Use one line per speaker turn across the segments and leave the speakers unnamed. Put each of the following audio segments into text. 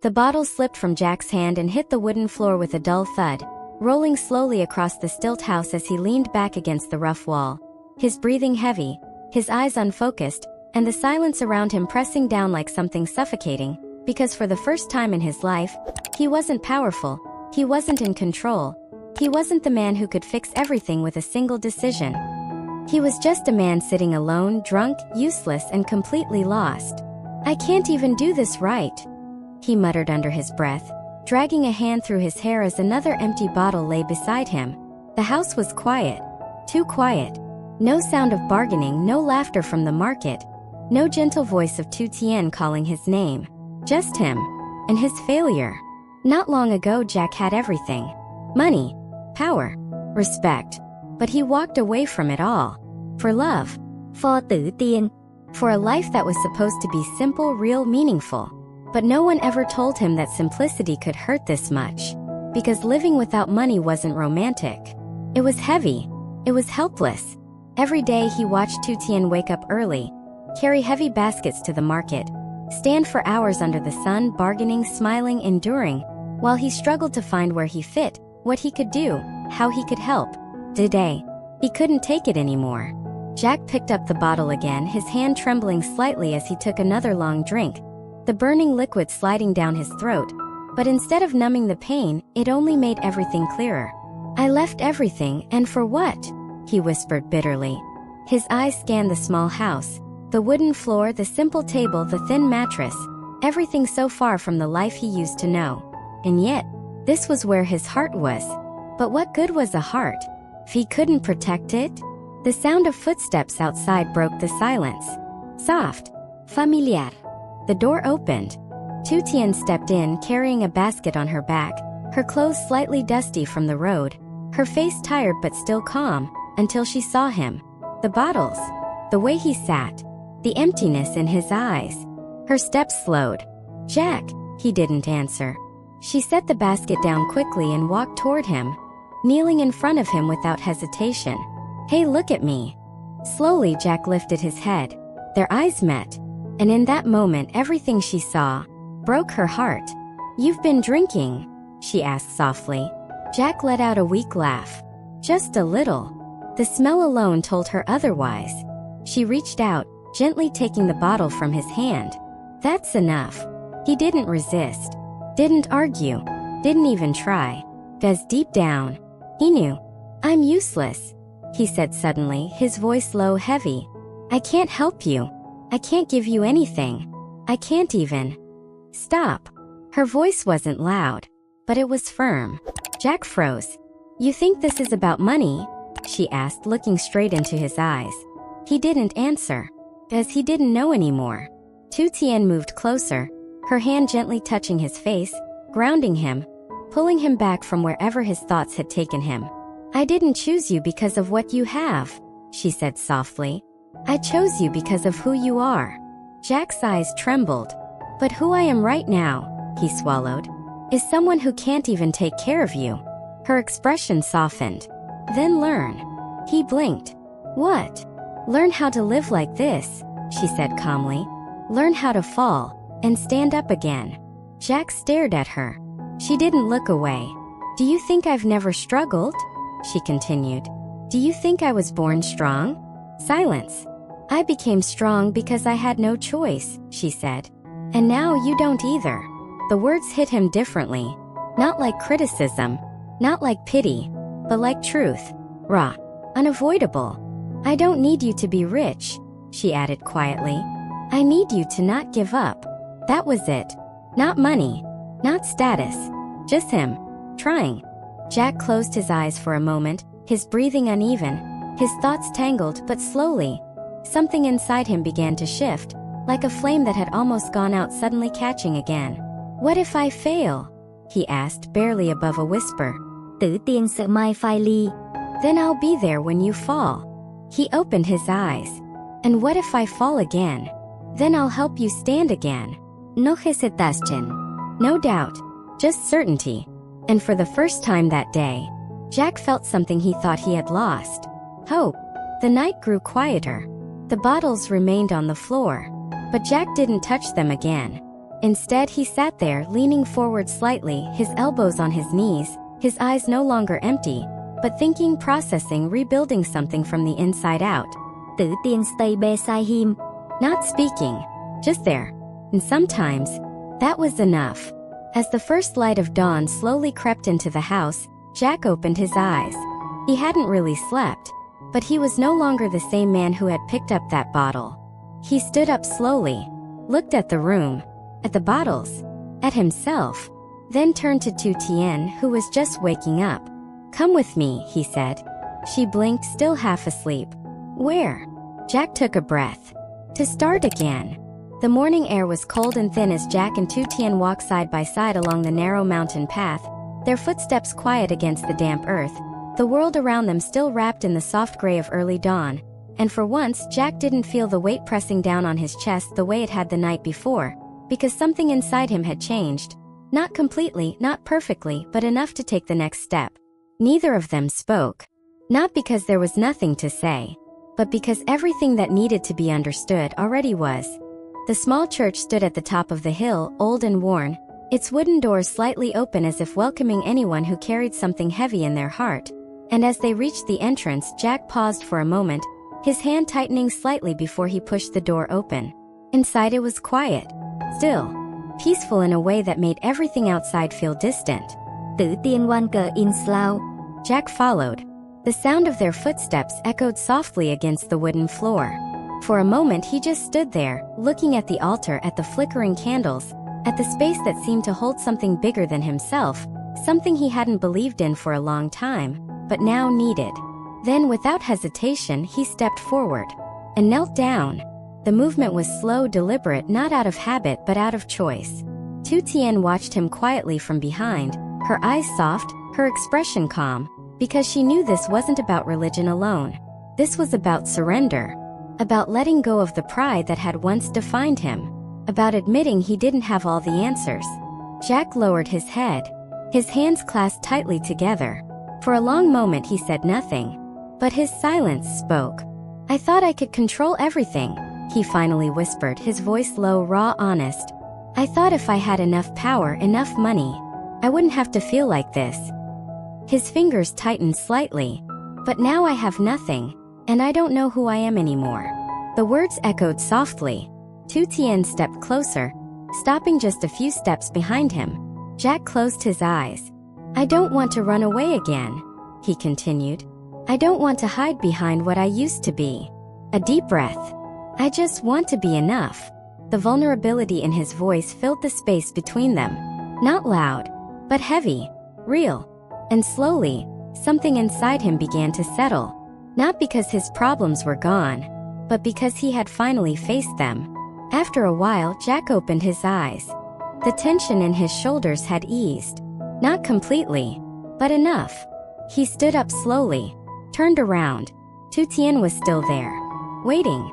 The bottle slipped from Jack's hand and hit the wooden floor with a dull thud, rolling slowly across the stilt house as he leaned back against the rough wall, his breathing heavy, his eyes unfocused, and the silence around him pressing down like something suffocating, because for the first time in his life, he wasn't powerful, he wasn't in control, he wasn't the man who could fix everything with a single decision. He was just a man sitting alone, drunk, useless, and completely lost. "I can't even do this right," he muttered under his breath, dragging a hand through his hair as another empty bottle lay beside him. The house was quiet. Too quiet. No sound of bargaining, no laughter from the market, no gentle voice of Tử Tiên calling his name. Just him. And his failure. Not long ago Jack had everything. Money. Power. Respect. But he walked away from it all. For love. For Tử Tiên. For a life that was supposed to be simple, real, meaningful. But no one ever told him that simplicity could hurt this much. Because living without money wasn't romantic. It was heavy. It was helpless. Every day he watched Tử Tiên wake up early, carry heavy baskets to the market, stand for hours under the sun, bargaining, smiling, enduring, while he struggled to find where he fit, what he could do, how he could help. Today, he couldn't take it anymore. Jack picked up the bottle again, his hand trembling slightly as he took another long drink, the burning liquid sliding down his throat. But instead of numbing the pain, it only made everything clearer. "I left everything, and for what?" he whispered bitterly. His eyes scanned the small house, the wooden floor, the simple table, the thin mattress, everything so far from the life he used to know. And yet, this was where his heart was. But what good was a heart if he couldn't protect it? The sound of footsteps outside broke the silence. Soft. Familiar. The door opened. Tử Tiên stepped in, carrying a basket on her back, her clothes slightly dusty from the road, her face tired but still calm, until she saw him. The bottles. The way he sat. The emptiness in his eyes. Her steps slowed. "Jack," he didn't answer. She set the basket down quickly and walked toward him, kneeling in front of him without hesitation. "Hey, look at me." Slowly Jack lifted his head. Their eyes met. And in that moment everything she saw broke her heart. "You've been drinking?" she asked softly. Jack let out a weak laugh. "Just a little." The smell alone told her otherwise. She reached out, gently taking the bottle from his hand. "That's enough." He didn't resist. Didn't argue. Didn't even try. Because deep down, he knew. "I'm useless," he said suddenly, his voice low, heavy. "I can't help you. I can't give you anything. I can't even." "Stop." Her voice wasn't loud, but it was firm. Jack froze. "You think this is about money?" she asked, looking straight into his eyes. He didn't answer, as he didn't know anymore. Tử Tiên moved closer, her hand gently touching his face, grounding him, pulling him back from wherever his thoughts had taken him. "I didn't choose you because of what you have," she said softly. "I chose you because of who you are." Jack's eyes trembled. "But who I am right now," he swallowed, "is someone who can't even take care of you." Her expression softened. "Then learn." He blinked. "What?" "Learn how to live like this," she said calmly. "Learn how to fall, and stand up again." Jack stared at her. She didn't look away. "Do you think I've never struggled?" she continued. "Do you think I was born strong?" Silence. "I became strong because I had no choice," she said. "And now you don't either." The words hit him differently. Not like criticism, not like pity, but like truth. Raw. Unavoidable. "I don't need you to be rich," she added quietly. "I need you to not give up." That was it. Not money. Not status. Just him. Trying. Jack closed his eyes for a moment, his breathing uneven, his thoughts tangled, but slowly, something inside him began to shift, like a flame that had almost gone out suddenly catching again. "What if I fail?" he asked, barely above a whisper. "Tử Tiên sợ mai phai ly." "Then I'll be there when you fall." He opened his eyes. "And what if I fall again?" "Then I'll help you stand again." No hesitation. No doubt. Just certainty. And for the first time that day, Jack felt something he thought he had lost. Hope. The night grew quieter. The bottles remained on the floor. But Jack didn't touch them again. Instead, he sat there, leaning forward slightly, his elbows on his knees, his eyes no longer empty, but thinking, processing, rebuilding something from the inside out.
Tử Tiên stay beside him.
Not speaking, just there. And sometimes, that was enough. As the first light of dawn slowly crept into the house, Jack opened his eyes. He hadn't really slept, but he was no longer the same man who had picked up that bottle. He stood up slowly, looked at the room, at the bottles, at himself, then turned to Tử Tiên, who was just waking up. "Come with me," he said. She blinked, still half asleep. "Where?" Jack took a breath. "To start again." The morning air was cold and thin as Jack and Tử Tiên walked side by side along the narrow mountain path, their footsteps quiet against the damp earth, the world around them still wrapped in the soft gray of early dawn. And for once, Jack didn't feel the weight pressing down on his chest the way it had the night before, because something inside him had changed. Not completely, not perfectly, but enough to take the next step. Neither of them spoke. Not because there was nothing to say, but because everything that needed to be understood already was. The small church stood at the top of the hill, old and worn, its wooden doors slightly open as if welcoming anyone who carried something heavy in their heart. And as they reached the entrance, Jack paused for a moment, his hand tightening slightly before he pushed the door open. Inside it was quiet, still, peaceful in a way that made everything outside feel distant.
Tử Tiên wanker in slow.
Jack followed. The sound of their footsteps echoed softly against the wooden floor. For a moment he just stood there, looking at the altar, at the flickering candles, at the space that seemed to hold something bigger than himself, something he hadn't believed in for a long time, but now needed. Then, without hesitation, he stepped forward and knelt down. The movement was slow, deliberate, not out of habit but out of choice. Tử Tiên watched him quietly from behind, her eyes soft, her expression calm, because she knew this wasn't about religion alone. This was about surrender. About letting go of the pride that had once defined him. About admitting he didn't have all the answers. Jack lowered his head, his hands clasped tightly together. For a long moment he said nothing, but his silence spoke. "I thought I could control everything," he finally whispered, his voice low, raw, honest. "I thought if I had enough power, enough money, I wouldn't have to feel like this." His fingers tightened slightly. "But now I have nothing, and I don't know who I am anymore." The words echoed softly. Tử Tiên stepped closer, stopping just a few steps behind him. Jack closed his eyes. "I don't want to run away again," he continued. "I don't want to hide behind what I used to be." A deep breath. "I just want to be enough." The vulnerability in his voice filled the space between them. Not loud, but heavy, real. And slowly, something inside him began to settle. Not because his problems were gone, but because he had finally faced them. After a while, Jack opened his eyes. The tension in his shoulders had eased. Not completely, but enough. He stood up slowly, turned around. Tử Tiên was still there, waiting.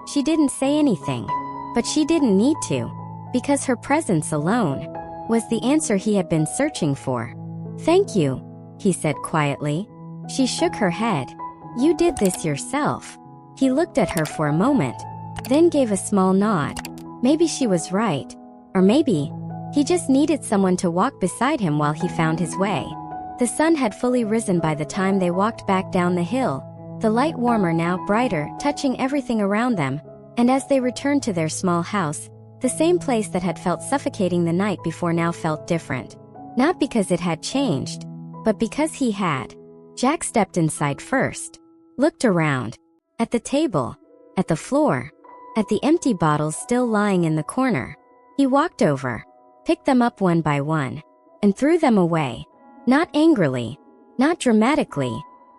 She didn't say anything, but she didn't need to, because her presence alone was the answer he had been searching for. "Thank you," he said quietly. She shook her head. "You did this yourself." He looked at her for a moment, then gave a small nod. Maybe she was right. Or maybe he just needed someone to walk beside him while he found his way. The sun had fully risen by the time they walked back down the hill, the light warmer now, brighter, touching everything around them. And as they returned to their small house, the same place that had felt suffocating the night before now felt different. Not because it had changed, but because he had. Jack stepped inside first, looked around, at the table, at the floor, at the empty bottles still lying in the corner. He walked over, picked them up one by one, and threw them away. Not angrily, not dramatically,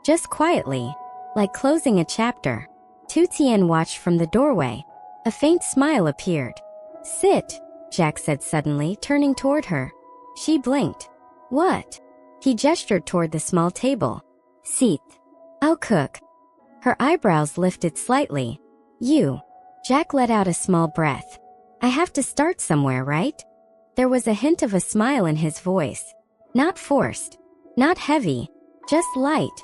just quietly, like closing a chapter. Tử Tiên watched from the doorway. A faint smile appeared. "Sit," Jack said suddenly, turning toward her. She blinked. "What?" He gestured toward the small table. "Sit. I'll cook." Her eyebrows lifted slightly. "You." Jack let out a small breath. "I have to start somewhere, right?" There was a hint of a smile in his voice. Not forced, not heavy, just light.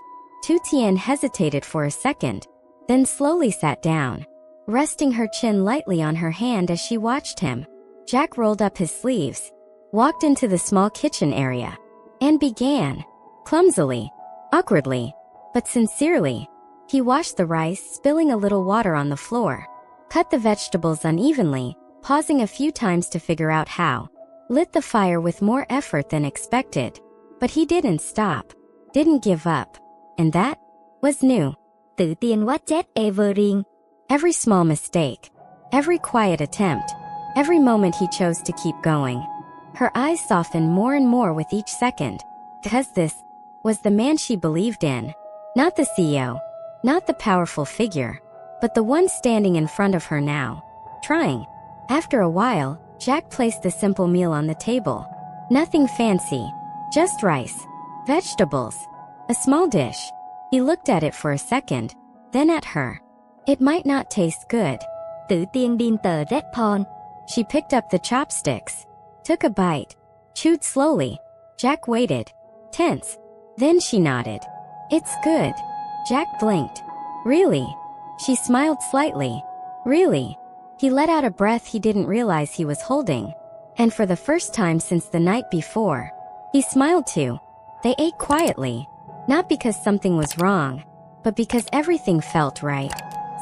Tử Tiên hesitated for a second, then slowly sat down, resting her chin lightly on her hand as she watched him. Jack rolled up his sleeves, walked into the small kitchen area, and began, clumsily, awkwardly, but sincerely. He washed the rice, spilling a little water on the floor, cut the vegetables unevenly, pausing a few times to figure out how, lit the fire with more effort than expected. But he didn't stop, didn't give up, and that was new.
Tử Tiên watched Everin.
Every small mistake, every quiet attempt, every moment he chose to keep going. Her eyes softened more and more with each second, because this was the man she believed in. Not the CEO, not the powerful figure, but the one standing in front of her now, trying. After a while, Jack placed the simple meal on the table. Nothing fancy, just rice, vegetables, a small dish. He looked at it for a second, then at her. It might not taste good.
Tử Tiên điên tờ red pawn.
She picked up the chopsticks, took a bite, chewed slowly. Jack waited, tense. Then she nodded. It's good. Jack blinked. Really? She smiled slightly. Really? He let out a breath he didn't realize he was holding. And for the first time since the night before, he smiled too. They ate quietly, not because something was wrong, but because everything felt right.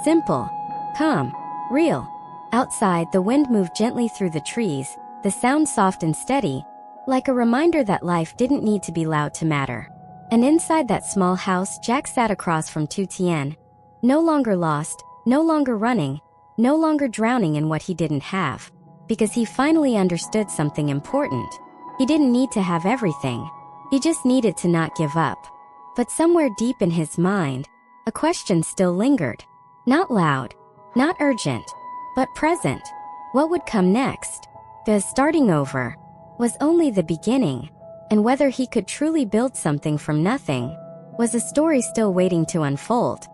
Simple, calm, real. Outside, the wind moved gently through the trees, the sound soft and steady, like a reminder that life didn't need to be loud to matter. And inside that small house, Jack sat across from Tử Tiên, no longer lost, no longer running, no longer drowning in what he didn't have, because he finally understood something important. He didn't need to have everything. He just needed to not give up. But somewhere deep in his mind, a question still lingered. Not loud, not urgent, but present. What would come next? Because starting over was only the beginning, and whether he could truly build something from nothing was a story still waiting to unfold.